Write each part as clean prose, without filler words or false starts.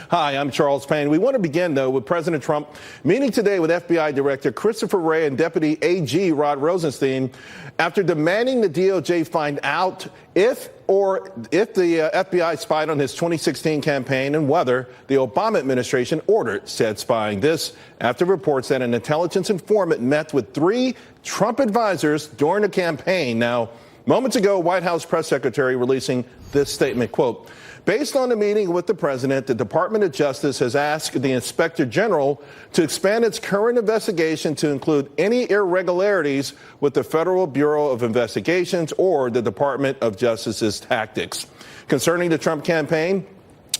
Hi, I'm Charles Payne. We want to begin, though, with President Trump meeting today with FBI Director Christopher Wray and Deputy AG Rod Rosenstein after demanding the DOJ find out if the FBI spied on his 2016 campaign and whether the Obama administration ordered said spying. This after reports that an intelligence informant met with 3 Trump advisors during the campaign. Now, moments ago, White House press secretary releasing this statement, quote, based on the meeting with the president, the Department of Justice has asked the Inspector General to expand its current investigation to include any irregularities with the Federal Bureau of Investigations or the Department of Justice's tactics. Concerning the Trump campaign,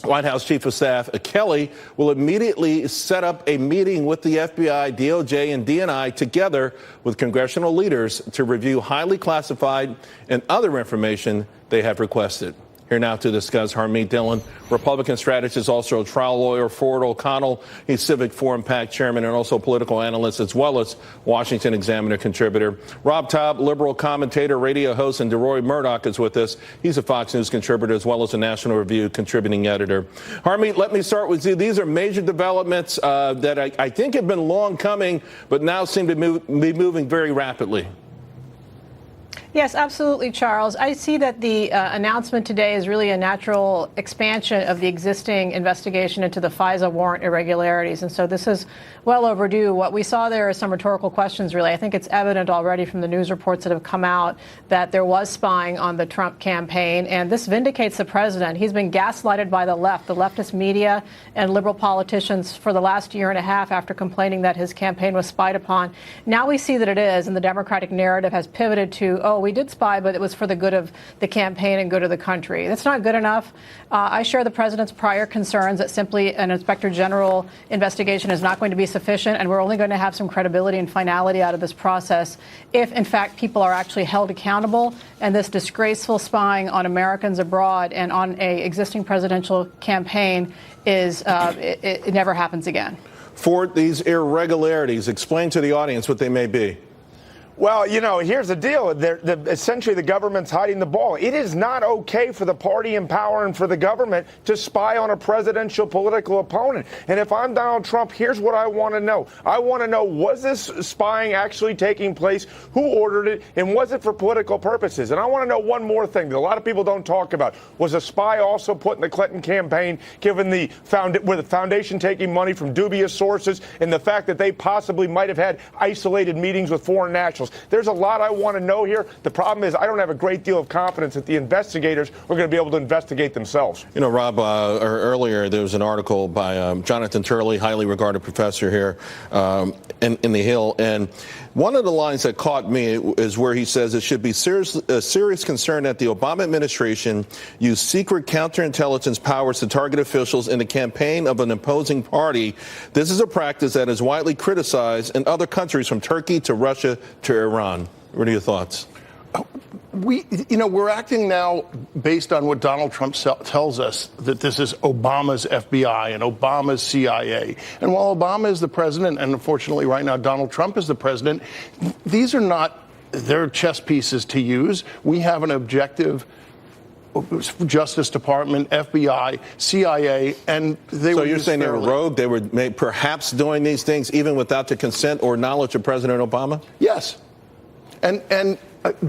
White House Chief of Staff Kelly will immediately set up a meeting with the FBI, DOJ, and DNI together with congressional leaders to review highly classified and other information they have requested. Here now to discuss Harmeet, Dhillon, Republican strategist, also a trial lawyer, Ford O'Connell. He's Civic Forum PAC chairman and also political analyst, as well as Washington Examiner contributor. Rob Taub, liberal commentator, radio host, and DeRoy Murdoch is with us. He's a Fox News contributor as well as a National Review contributing editor. Harmeet, let me start with you. These are major developments that I think have been long coming, but now seem to be moving very rapidly. Yes, absolutely, Charles. I see that the announcement today is really a natural expansion of the existing investigation into the FISA warrant irregularities. And so this is well overdue. What we saw there is some rhetorical questions, really. I think it's evident already from the news reports that have come out that there was spying on the Trump campaign. And this vindicates the president. He's been gaslighted by the leftist media and liberal politicians for the last year and a half after complaining that his campaign was spied upon. Now we see that it is, and the Democratic narrative has pivoted to, oh, we did spy, but it was for the good of the campaign and good of the country. That's not good enough. I share the president's prior concerns that simply an inspector general investigation is not going to be sufficient, and we're only going to have some credibility and finality out of this process if, in fact, people are actually held accountable and this disgraceful spying on Americans abroad and on a existing presidential campaign is it never happens again. For these irregularities, explain to the audience what they may be. Well, you know, here's the deal. Essentially, the government's hiding the ball. It is not okay for the party in power and for the government to spy on a presidential political opponent. And if I'm Donald Trump, here's what I want to know. I want to know, was this spying actually taking place? Who ordered it? And was it for political purposes? And I want to know one more thing that a lot of people don't talk about. Was a spy also put in the Clinton campaign, given the foundation taking money from dubious sources and the fact that they possibly might have had isolated meetings with foreign nationals? There's a lot I want to know here. The problem is I don't have a great deal of confidence that the investigators are going to be able to investigate themselves. You know, Rob, earlier there was an article by Jonathan Turley, highly regarded professor here in the Hill. And one of the lines that caught me is where he says it should be a serious concern that the Obama administration used secret counterintelligence powers to target officials in the campaign of an opposing party. This is a practice that is widely criticized in other countries from Turkey to Russia to Iran. What are your thoughts? We're acting now based on what Donald Trump tells us, that this is Obama's FBI and Obama's CIA. And while Obama is the president, and unfortunately right now Donald Trump is the president, these are not their chess pieces to use. We have an objective Justice Department, FBI, CIA, and they were. So you're saying they were rogue? They were perhaps doing these things even without the consent or knowledge of President Obama? Yes. And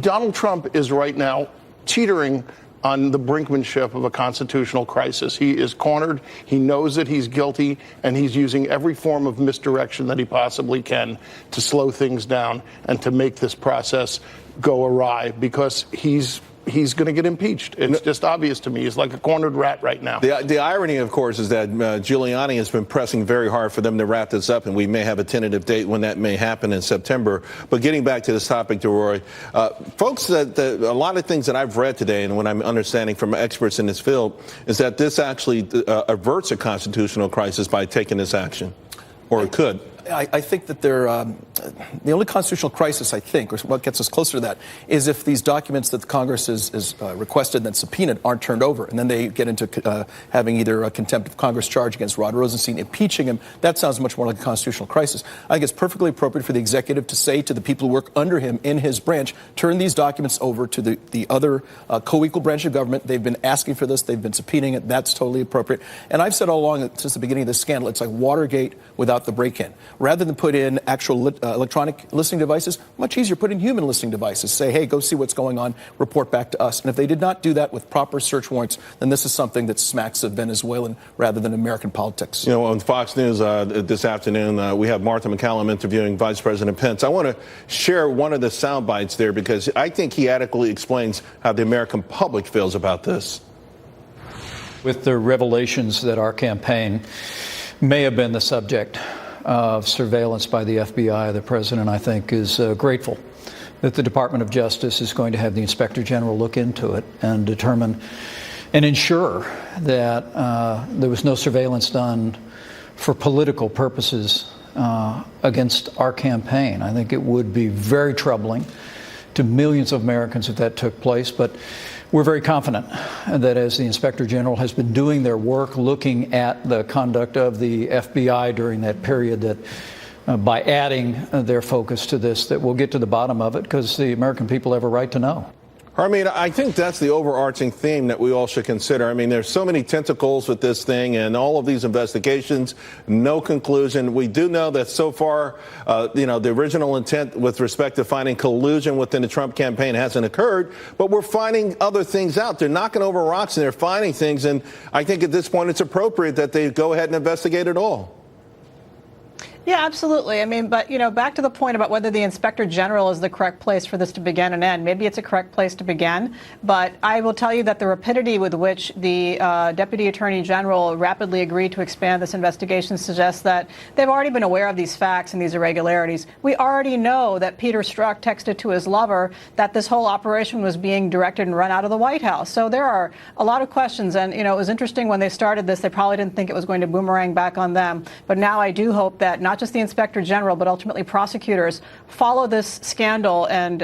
Donald Trump is right now teetering on the brinkmanship of a constitutional crisis. He is cornered. He knows that he's guilty, and he's using every form of misdirection that he possibly can to slow things down and to make this process go awry, because he's going to get impeached. It's just obvious to me. He's like a cornered rat right now. The irony, of course, is that Giuliani has been pressing very hard for them to wrap this up, and we may have a tentative date when that may happen in September. But getting back to this topic, DeRoy, folks, a lot of things that I've read today and what I'm understanding from experts in this field is that this actually averts a constitutional crisis by taking this action, or it could. I think that the only constitutional crisis, I think, or what gets us closer to that, is if these documents that the Congress has requested and then subpoenaed aren't turned over, and then they get into having either a contempt of Congress charge against Rod Rosenstein, impeaching him. That sounds much more like a constitutional crisis. I think it's perfectly appropriate for the executive to say to the people who work under him in his branch, turn these documents over to the other co-equal branch of government. They've been asking for this. They've been subpoenaing it. That's totally appropriate. And I've said all along, since the beginning of this scandal, it's like Watergate without the break-in. Rather than put in actual electronic listening devices, much easier put in human listening devices. Say, hey, go see what's going on, report back to us. And if they did not do that with proper search warrants, then this is something that smacks of Venezuelan rather than American politics. You know, on Fox News this afternoon, we have Martha McCallum interviewing Vice President Pence. I want to share one of the sound bites there because I think he adequately explains how the American public feels about this. With the revelations that our campaign may have been the subject of surveillance by the FBI, the president, I think, is grateful that the Department of Justice is going to have the Inspector General look into it and determine and ensure that there was no surveillance done for political purposes against our campaign. I think it would be very troubling to millions of Americans if that took place, but we're very confident that as the Inspector General has been doing their work, looking at the conduct of the FBI during that period, that by adding their focus to this, that we'll get to the bottom of it because the American people have a right to know. Harmeet, I think that's the overarching theme that we all should consider. I mean, there's so many tentacles with this thing and all of these investigations, no conclusion. We do know that so far, the original intent with respect to finding collusion within the Trump campaign hasn't occurred, but we're finding other things out. They're knocking over rocks and they're finding things. And I think at this point, it's appropriate that they go ahead and investigate it all. Yeah, absolutely. I mean, but, back to the point about whether the Inspector General is the correct place for this to begin and end. Maybe it's a correct place to begin, but I will tell you that the rapidity with which the Deputy Attorney General rapidly agreed to expand this investigation suggests that they've already been aware of these facts and these irregularities. We already know that Peter Strzok texted to his lover that this whole operation was being directed and run out of the White House. So there are a lot of questions. And, it was interesting when they started this, they probably didn't think it was going to boomerang back on them. But now I do hope that not just the Inspector General, but ultimately prosecutors follow this scandal and,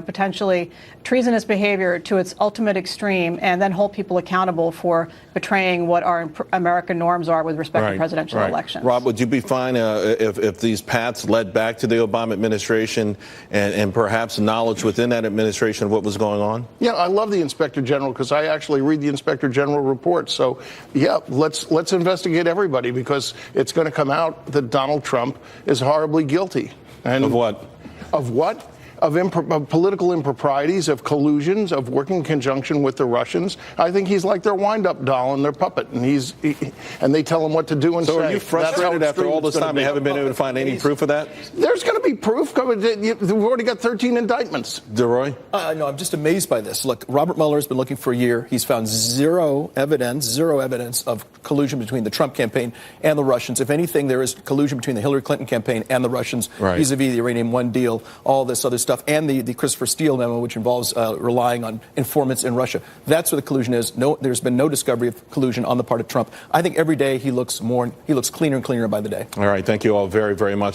potentially treasonous behavior to its ultimate extreme and then hold people accountable for betraying what our American norms are with respect to presidential elections. Rob, would you be fine if these paths led back to the Obama administration and perhaps knowledge within that administration of what was going on? Yeah, I love the Inspector General because I actually read the Inspector General report. So, yeah, let's investigate everybody because it's going to come out that Donald Trump is horribly guilty. And of what? Of what? Of political improprieties, of collusions, of working in conjunction with the Russians. I think he's like their wind-up doll and their puppet, and and they tell him what to do and say. So are you frustrated after all this time they haven't been able to find any proof of that? There's going to be proof. We've already got 13 indictments. DeRoy? No, I'm just amazed by this. Look, Robert Mueller has been looking for a year. He's found zero evidence of collusion between the Trump campaign and the Russians. If anything, there is collusion between the Hillary Clinton campaign and the Russians vis-a-vis the Iranian One deal, all this other stuff, and the Christopher Steele memo, which involves relying on informants in Russia. That's where the collusion is. There's been no discovery of collusion on the part of Trump. I think every day he looks cleaner and cleaner by the day. All right. Thank you all very, very much.